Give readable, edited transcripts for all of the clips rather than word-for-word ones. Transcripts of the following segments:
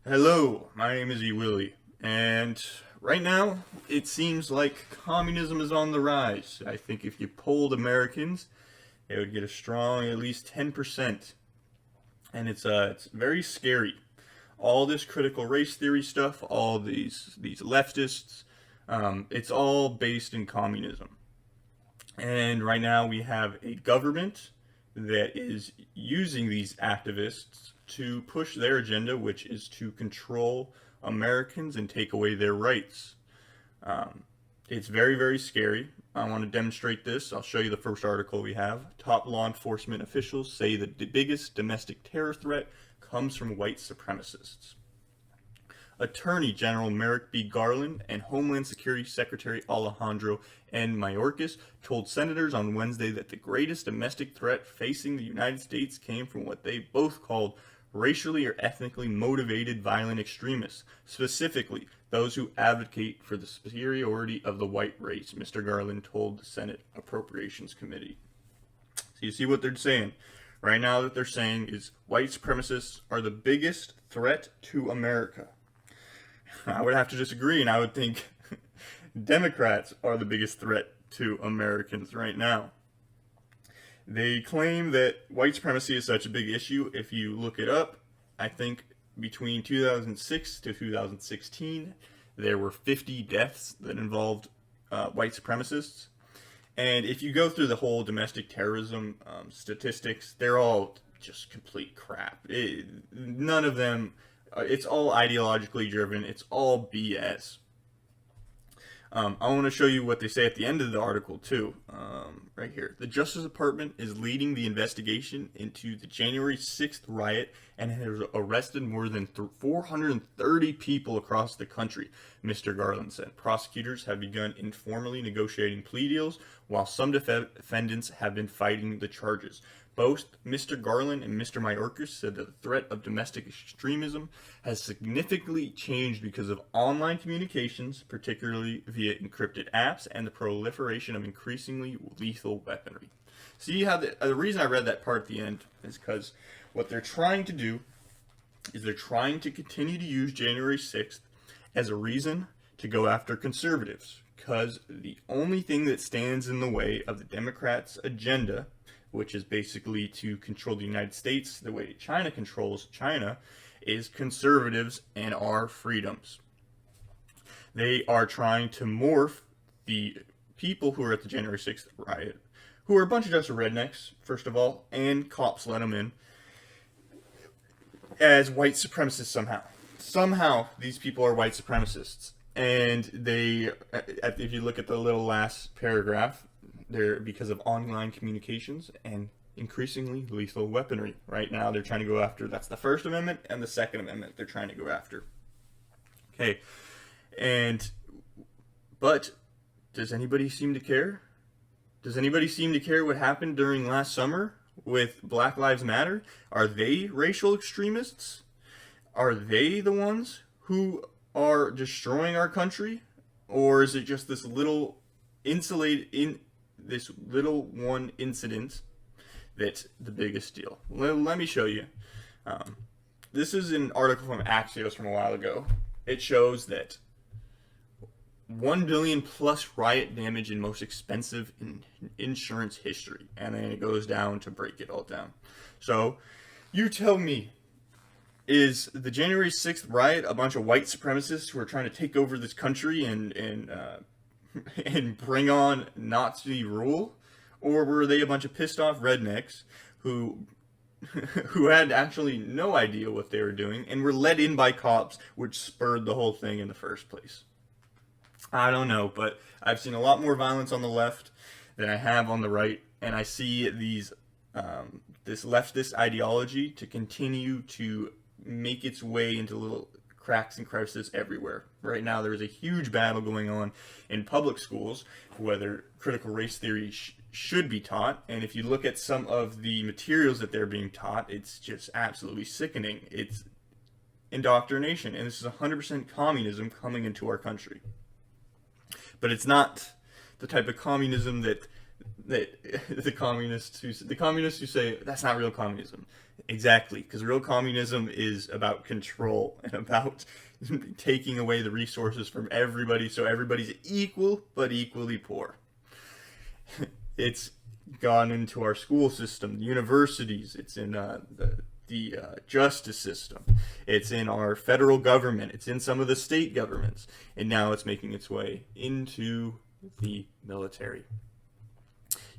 Hello, my name is Willie, and right now it seems like communism is on the rise. I think if you polled Americans, it would get a strong at least 10%, and it's very scary. All this critical race theory stuff, all these leftists, it's all based in communism. And right now we have a government that is using these activists to push their agenda, which is to control Americans and take away their rights. It's very, very scary. I want to demonstrate this. I'll show you the first article we have. Top law enforcement officials say that the biggest domestic terror threat comes from white supremacists. Attorney General Merrick B. Garland and Homeland Security Secretary Alejandro N. Mayorkas told senators on Wednesday that the greatest domestic threat facing the United States came from what they both called racially or ethnically motivated violent extremists, specifically those who advocate for the superiority of the white race, Mr. Garland told the Senate Appropriations Committee. So you see what they're saying. Right now that they're saying is white supremacists are the biggest threat to America. I would have to disagree, and I would think Democrats are the biggest threat to Americans right now. They claim that white supremacy is such a big issue. If you look it up, I think between 2006 to 2016, there were 50 deaths that involved white supremacists. And if you go through the whole domestic terrorism statistics, they're all just complete crap. None of them, it's all ideologically driven. It's all BS. I want to show you what they say at the end of the article, too. Right here. The Justice Department is leading the investigation into the January 6th riot and has arrested more than 430 people across the country, Mr. Garland said. Prosecutors have begun informally negotiating plea deals, while some defendants have been fighting the charges. Both Mr. Garland and Mr. Mayorkas said that the threat of domestic extremism has significantly changed because of online communications, particularly via encrypted apps, and the proliferation of increasingly lethal weaponry. See how the reason I read that part at the end is because what they're trying to do is they're trying to continue to use January 6th as a reason to go after conservatives, because the only thing that stands in the way of the Democrats' agenda, which is basically to control the United States the way China controls China, is conservatives and our freedoms. They are trying to morph the people who are at the January 6th riot, who are a bunch of just rednecks, first of all, and cops let them in, as white supremacists somehow. Somehow, these people are white supremacists. And they, if you look at the little last paragraph, they're because of online communications and increasingly lethal weaponry. Right now, they're trying to go after, that's the First Amendment and the Second Amendment they're trying to go after. Okay, but does anybody seem to care? Does anybody seem to care what happened during last summer with Black Lives Matter? Are they racial extremists? Are they the ones who are destroying our country? Or is it just this little this little one incident that's the biggest deal? Let me show you. This is an article from Axios from a while ago. It shows that 1 billion plus riot damage in most expensive insurance history. And then it goes down to break it all down. So, you tell me, is the January 6th riot a bunch of white supremacists who are trying to take over this country and bring on Nazi rule? Or were they a bunch of pissed off rednecks who had actually no idea what they were doing and were let in by cops, which spurred the whole thing in the first place? I don't know, but I've seen a lot more violence on the left than I have on the right, and I see this leftist ideology to continue to make its way into little cracks and crevices everywhere. Right now, there's a huge battle going on in public schools whether critical race theory should be taught, and if you look at some of the materials that they're being taught, it's just absolutely sickening. It's indoctrination, and this is 100% communism coming into our country. But it's not the type of communism that that the communists who say that's not real communism. Exactly, because real communism is about control and about taking away the resources from everybody so everybody's equal but equally poor. It's gone into our school system, the universities, it's in the justice system, it's in our federal government, it's in some of the state governments, and now it's making its way into the military.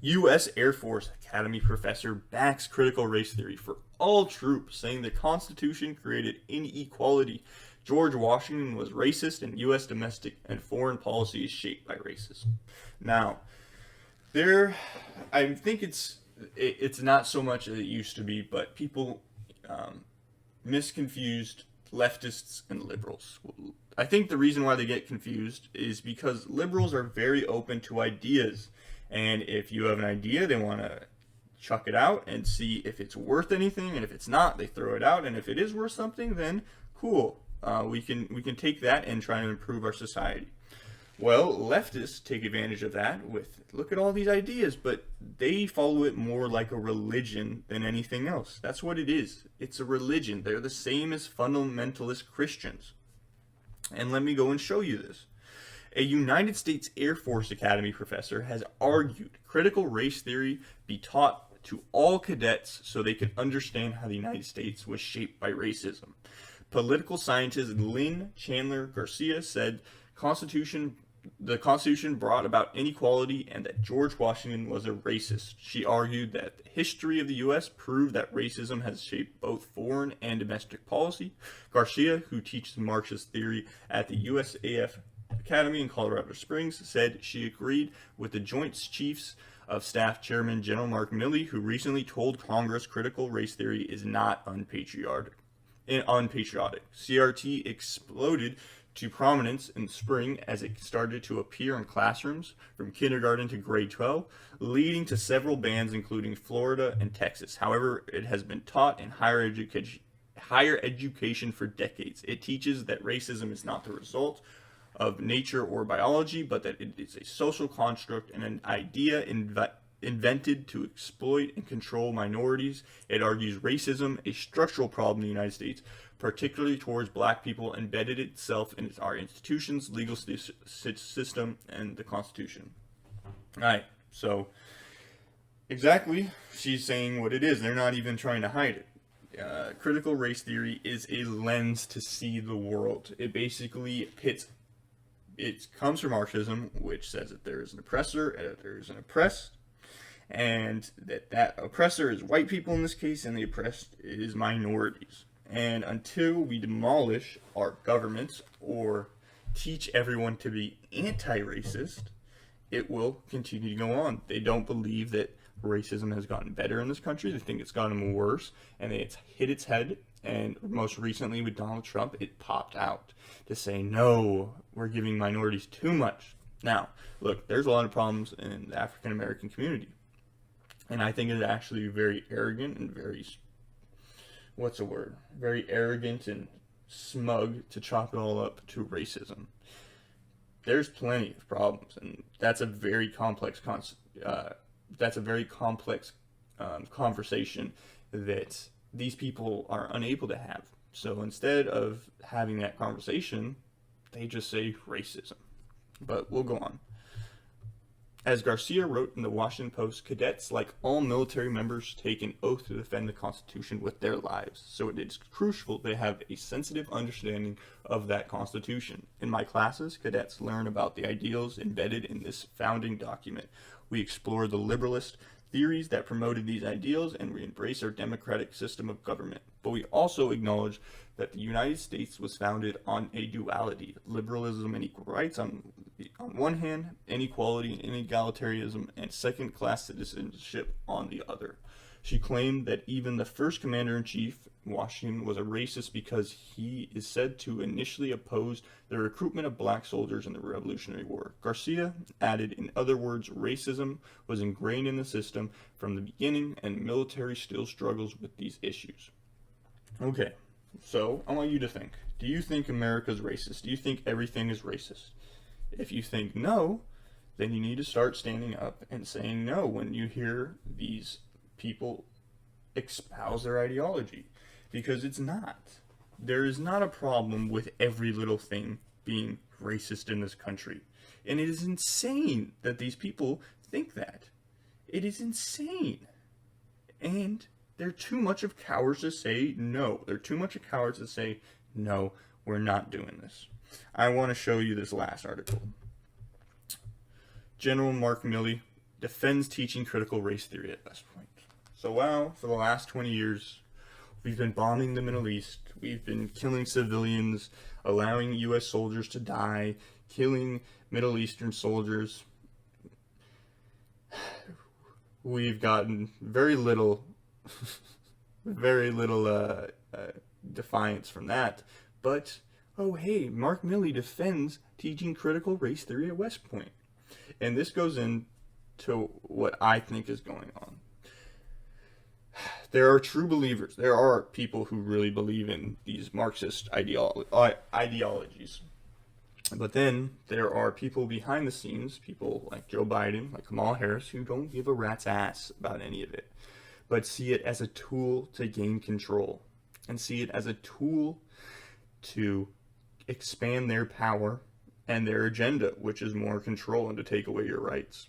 U.S. Air Force Academy professor backs critical race theory for all troops, saying the Constitution created inequality. George Washington was racist, and U.S. domestic and foreign policy is shaped by racism. Now, I think it's not so much as it used to be, but people misconfused leftists and liberals. I think the reason why they get confused is because liberals are very open to ideas. And if you have an idea, they want to chuck it out and see if it's worth anything. And if it's not, they throw it out. And if it is worth something, then cool. We can take that and try to improve our society. Well, leftists take advantage of that with, look at all these ideas, but they follow it more like a religion than anything else. That's what it is. It's a religion. They're the same as fundamentalist Christians. And let me go and show you this. A United States Air Force Academy professor has argued critical race theory be taught to all cadets so they could understand how the United States was shaped by racism. Political scientist Lynn Chandler Garcia said the Constitution brought about inequality and that George Washington was a racist. She argued that the history of the U.S. proved that racism has shaped both foreign and domestic policy. Garcia, who teaches Marxist theory at the USAF Academy in Colorado Springs, said she agreed with the Joint Chiefs of Staff Chairman General Mark Milley, who recently told Congress critical race theory is not unpatriotic. CRT exploded to prominence in spring as it started to appear in classrooms from kindergarten to grade 12, leading to several bans including Florida and Texas. However, it has been taught in higher education for decades. It teaches that racism is not the result of nature or biology, but that it is a social construct and an idea invented to exploit and control minorities. It argues racism, a structural problem in the United States, particularly towards black people, embedded itself in our institutions, legal system, and the Constitution. Alright, so exactly, she's saying what it is. They're not even trying to hide it. Critical race theory is a lens to see the world. It basically it comes from Marxism, which says that there is an oppressor and that there is an oppressed, and that oppressor is white people in this case, and the oppressed is minorities. And until we demolish our governments or teach everyone to be anti-racist, it will continue to go on. They don't believe that racism has gotten better in this country. They think it's gotten worse, and it's hit its head. And most recently with Donald Trump, it popped out to say, no, we're giving minorities too much. Now, look, there's a lot of problems in the African American community. And I think it's actually very arrogant and very arrogant and smug to chop it all up to racism. There's plenty of problems, and that's a very complex conversation that these people are unable to have. So instead of having that conversation, they just say racism. But we'll go on. As Garcia wrote in the Washington Post, cadets, like all military members, take an oath to defend the Constitution with their lives. So it is crucial they have a sensitive understanding of that Constitution. In my classes, cadets learn about the ideals embedded in this founding document. We explore the liberalist theories that promoted these ideals, and we embrace our democratic system of government. But we also acknowledge that the United States was founded on a duality, liberalism and equal rights on one hand, inequality and egalitarianism, and second-class citizenship on the other. She claimed that even the first commander-in-chief, Washington, was a racist because he is said to initially oppose the recruitment of black soldiers in the Revolutionary War. Garcia added, in other words, racism was ingrained in the system from the beginning, and the military still struggles with these issues. Okay, so I want you to think. Do you think America's racist? Do you think everything is racist? If you think no, then you need to start standing up and saying no when you hear these people espouse their ideology. Because it's not. There is not a problem with every little thing being racist in this country. And it is insane that these people think that. It is insane. And they're too much of cowards to say no. They're too much of cowards to say, no, we're not doing this. I want to show you this last article. General Mark Milley defends teaching critical race theory at West Point. So wow, for the last 20 years, we've been bombing the Middle East. We've been killing civilians, allowing U.S. soldiers to die, killing Middle Eastern soldiers. We've gotten very little defiance from that. But, oh hey, Mark Milley defends teaching critical race theory at West Point. And this goes into what I think is going on. There are true believers. There are people who really believe in these Marxist ideologies. But then there are people behind the scenes, people like Joe Biden, like Kamala Harris, who don't give a rat's ass about any of it, but see it as a tool to gain control and see it as a tool to expand their power and their agenda, which is more control and to take away your rights.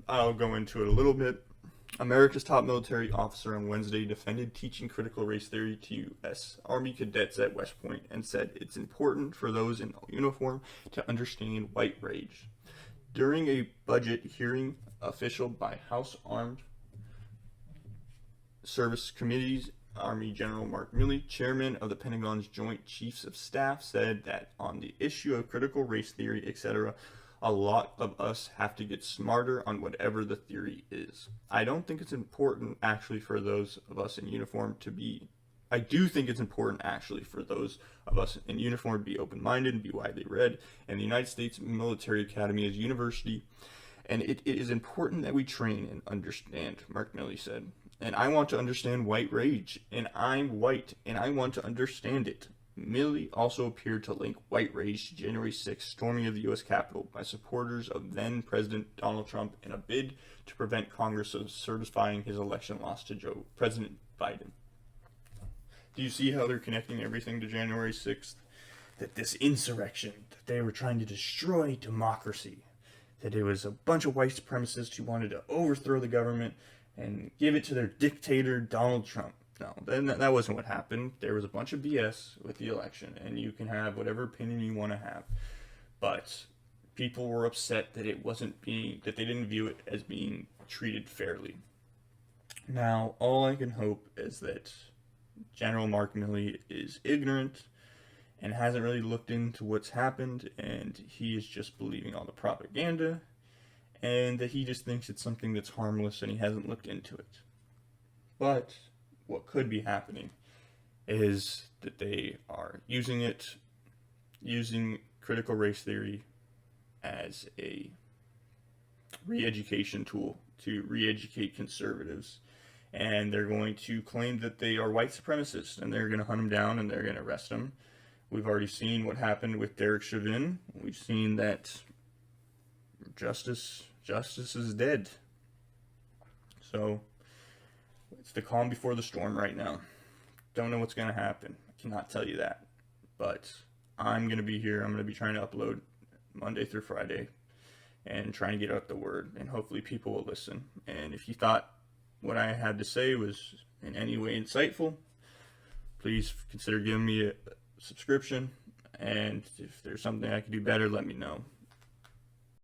I'll go into it a little bit. America's top military officer on Wednesday defended teaching critical race theory to U.S. Army cadets at West Point and said it's important for those in uniform to understand white rage. During a budget hearing official by House Armed Service Committee's Army General Mark Milley, chairman of the Pentagon's Joint Chiefs of Staff, said that on the issue of critical race theory, etc., a lot of us have to get smarter on whatever the theory is. I don't think it's important actually for those of us in uniform to be, I do think it's important actually for those of us in uniform to be open-minded and be widely read. And the United States Military Academy is a university, and it is important that we train and understand, Mark Milley said. And I want to understand white rage, and I'm white, and I want to understand it. Milley also appeared to link white rage to January 6th storming of the U.S. Capitol by supporters of then-President Donald Trump in a bid to prevent Congress from certifying his election loss to President Biden. Do you see how they're connecting everything to January 6th? That this insurrection, that they were trying to destroy democracy, that it was a bunch of white supremacists who wanted to overthrow the government and give it to their dictator, Donald Trump. No, that wasn't what happened. There was a bunch of BS with the election, and you can have whatever opinion you want to have. But people were upset that that they didn't view it as being treated fairly. Now, all I can hope is that General Mark Milley is ignorant and hasn't really looked into what's happened, and he is just believing all the propaganda, and that he just thinks it's something that's harmless and he hasn't looked into it. But what could be happening is that they are using critical race theory as a re-education tool to re-educate conservatives, and they're going to claim that they are white supremacists, and they're going to hunt them down and they're going to arrest them. We've already seen what happened with Derek Chauvin. We've seen that justice is dead. So it's the calm before the storm right now. Don't know what's going to happen. I cannot tell you that. But I'm going to be here. I'm going to be trying to upload Monday through Friday and trying to get out the word. And hopefully people will listen. And if you thought what I had to say was in any way insightful, please consider giving me a subscription. And if there's something I can do better, let me know.